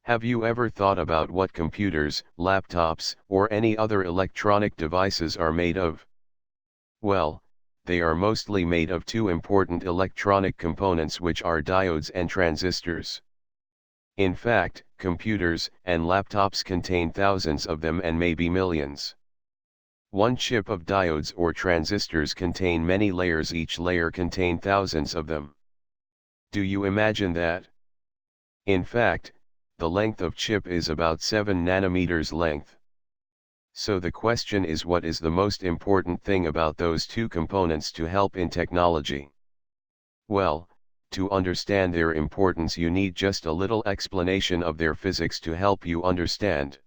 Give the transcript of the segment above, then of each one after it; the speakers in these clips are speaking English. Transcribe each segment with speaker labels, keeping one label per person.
Speaker 1: Have you ever thought about what computers, laptops, or any other electronic devices are made of? Well, they are mostly made of two important electronic components, which are diodes and transistors. In fact, computers and laptops contain thousands of them and maybe millions. One chip of diodes or transistors contain many layers, each layer contain thousands of them. Do you imagine that? In fact, the length of chip is about 7 nanometers length. So the question is, what is the most important thing about those two components to help in technology? Well, to understand their importance you need just a little explanation of their physics to help you understand.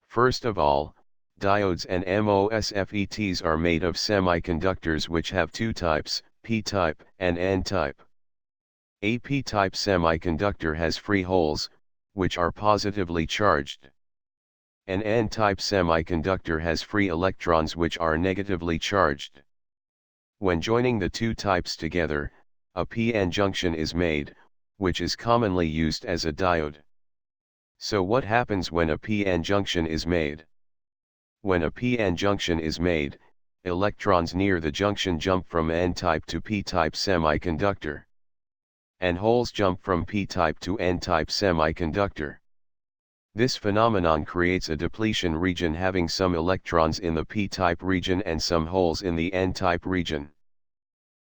Speaker 1: First of all, diodes and MOSFETs are made of semiconductors which have two types, p-type and n-type. A p-type semiconductor has free holes, which are positively charged. An n-type semiconductor has free electrons which are negatively charged. When joining the two types together, a p-n junction is made, which is commonly used as a diode. So what happens when a p-n junction is made? When a p-n junction is made, electrons near the junction jump from n-type to p-type semiconductor. And holes jump from p-type to n-type semiconductor. This phenomenon creates a depletion region having some electrons in the p-type region and some holes in the n-type region.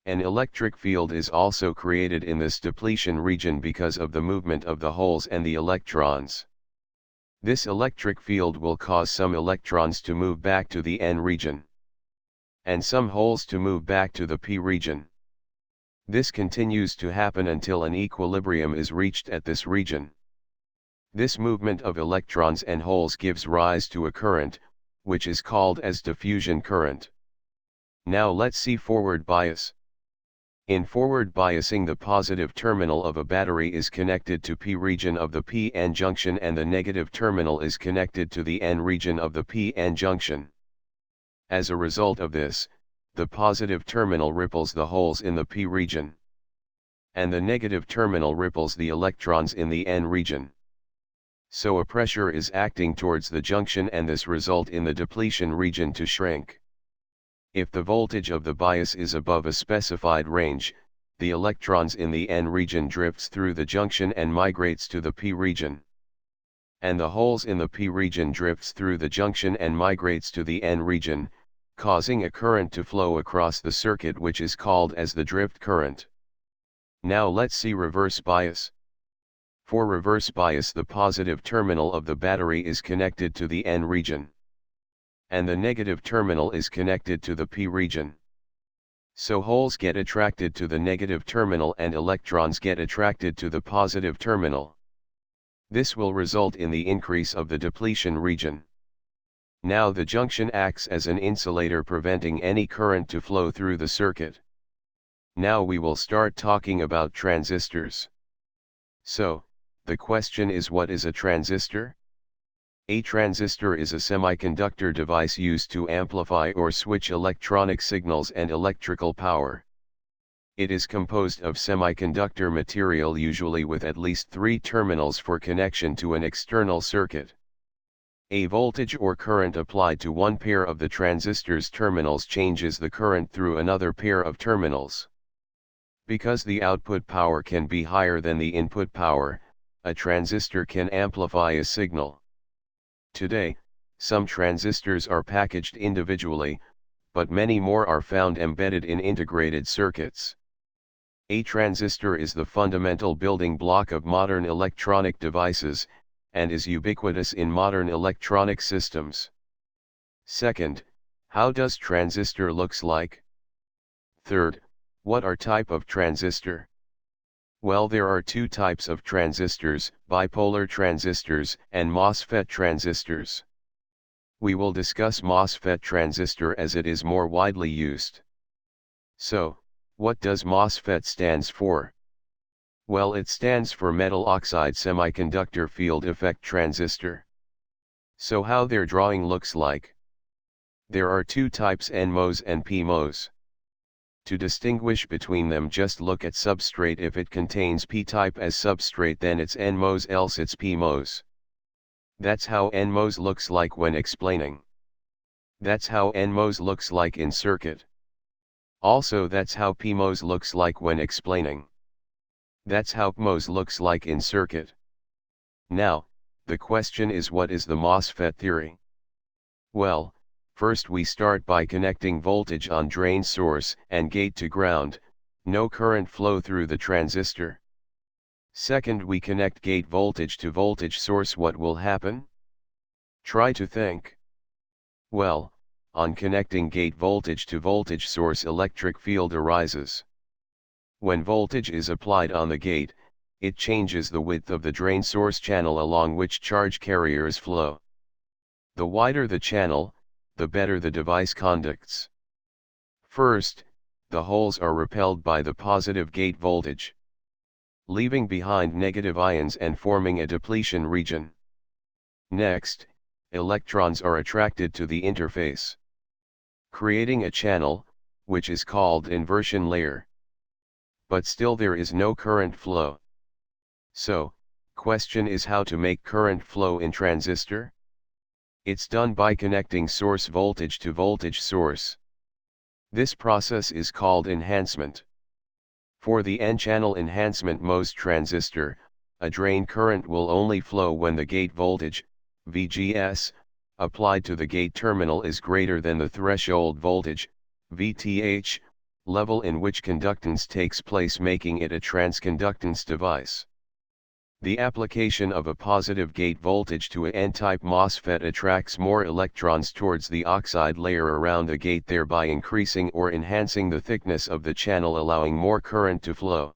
Speaker 1: An electric field is also created in this depletion region because of the movement of the holes and the electrons. This electric field will cause some electrons to move back to the n region, and some holes to move back to the p region. This continues to happen until an equilibrium is reached at this region. This movement of electrons and holes gives rise to a current, which is called as diffusion current. Now let's see forward bias. In forward biasing, the positive terminal of a battery is connected to p region of the p-n junction and the negative terminal is connected to the n region of the p-n junction. As a result of this, the positive terminal ripples the holes in the p region, and the negative terminal ripples the electrons in the n region. So a pressure is acting towards the junction and this result in the depletion region to shrink. If the voltage of the bias is above a specified range, the electrons in the n region drifts through the junction and migrates to the p region. And the holes in the p region drifts through the junction and migrates to the n region, causing a current to flow across the circuit, which is called as the drift current. Now let's see reverse bias. For reverse bias, the positive terminal of the battery is connected to the n region, and the negative terminal is connected to the p region. So holes get attracted to the negative terminal and electrons get attracted to the positive terminal. This will result in the increase of the depletion region. Now the junction acts as an insulator, preventing any current to flow through the circuit. Now we will start talking about transistors. So, the question is, what is a transistor? A transistor is a semiconductor device used to amplify or switch electronic signals and electrical power. It is composed of semiconductor material, usually with at least 3 terminals for connection to an external circuit. A voltage or current applied to one pair of the transistor's terminals changes the current through another pair of terminals. Because the output power can be higher than the input power, a transistor can amplify a signal. Today, some transistors are packaged individually, but many more are found embedded in integrated circuits. A transistor is the fundamental building block of modern electronic devices, and is ubiquitous in modern electronic systems. Second, how does transistor looks like? Third, what are type of transistor? Well, there are 2 types of transistors, bipolar transistors and MOSFET transistors. We will discuss MOSFET transistor as it is more widely used. So, what does MOSFET stands for? Well, it stands for metal oxide semiconductor field effect transistor. So how their drawing looks like? There are 2 types, NMOS and PMOS. To distinguish between them, just look at substrate. If it contains p-type as substrate, then it's NMOS, else it's PMOS. That's how NMOS looks like when explaining. That's how NMOS looks like in circuit. Also, that's how PMOS looks like when explaining. That's how PMOS looks like in circuit. Now, the question is, what is the MOSFET theory? Well, first we start by connecting voltage on drain source and gate to ground, no current flow through the transistor. Second, we connect gate voltage to voltage source. What will happen? Try to think. Well, on connecting gate voltage to voltage source, electric field arises. When voltage is applied on the gate, it changes the width of the drain source channel along which charge carriers flow. The wider the channel, the better the device conducts. First, the holes are repelled by the positive gate voltage, leaving behind negative ions and forming a depletion region. Next, electrons are attracted to the interface, creating a channel, which is called inversion layer. But still there is no current flow. So, question is how to make current flow in transistor? It's done by connecting source voltage to voltage source. This process is called enhancement. For the N-channel enhancement MOS transistor, a drain current will only flow when the gate voltage, VGS, applied to the gate terminal is greater than the threshold voltage, VTH, level in which conductance takes place, making it a transconductance device. The application of a positive gate voltage to a N-type MOSFET attracts more electrons towards the oxide layer around the gate, thereby increasing or enhancing the thickness of the channel, allowing more current to flow.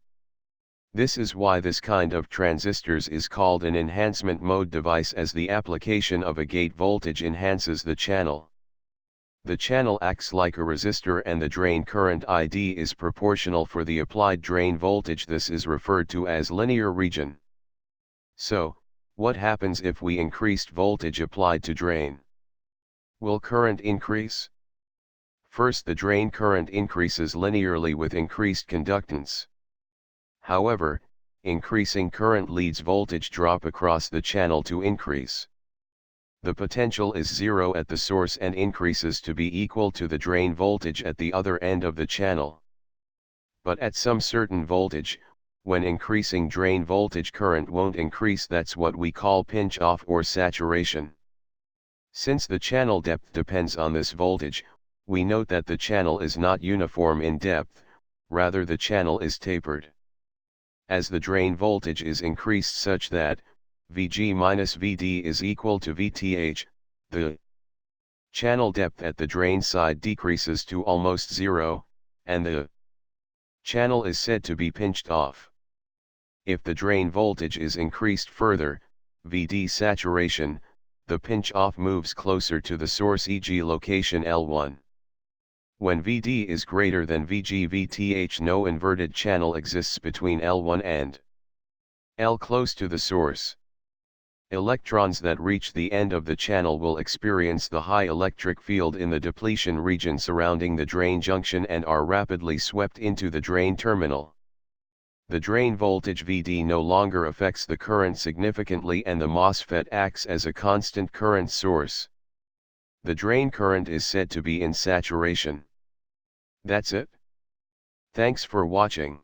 Speaker 1: This is why this kind of transistors is called an enhancement mode device, as the application of a gate voltage enhances the channel. The channel acts like a resistor and the drain current ID is proportional for the applied drain voltage. This is referred to as linear region. So, what happens if we increased voltage applied to drain? Will current increase? First, the drain current increases linearly with increased conductance. However, increasing current leads voltage drop across the channel to increase. The potential is zero at the source and increases to be equal to the drain voltage at the other end of the channel. But at some certain voltage, when increasing drain voltage, current won't increase. That's what we call pinch off or saturation. Since the channel depth depends on this voltage, we note that the channel is not uniform in depth, rather the channel is tapered. As the drain voltage is increased such that Vg minus Vd is equal to Vth, the channel depth at the drain side decreases to almost zero, and the channel is said to be pinched off. If the drain voltage is increased further, Vd saturation, the pinch off moves closer to the source, e.g. location L1. When Vd is greater than Vg/Vth, no inverted channel exists between L1 and L close to the source. Electrons that reach the end of the channel will experience the high electric field in the depletion region surrounding the drain junction and are rapidly swept into the drain terminal. The drain voltage Vd no longer affects the current significantly, and the MOSFET acts as a constant current source. The drain current is said to be in saturation. That's it. Thanks for watching.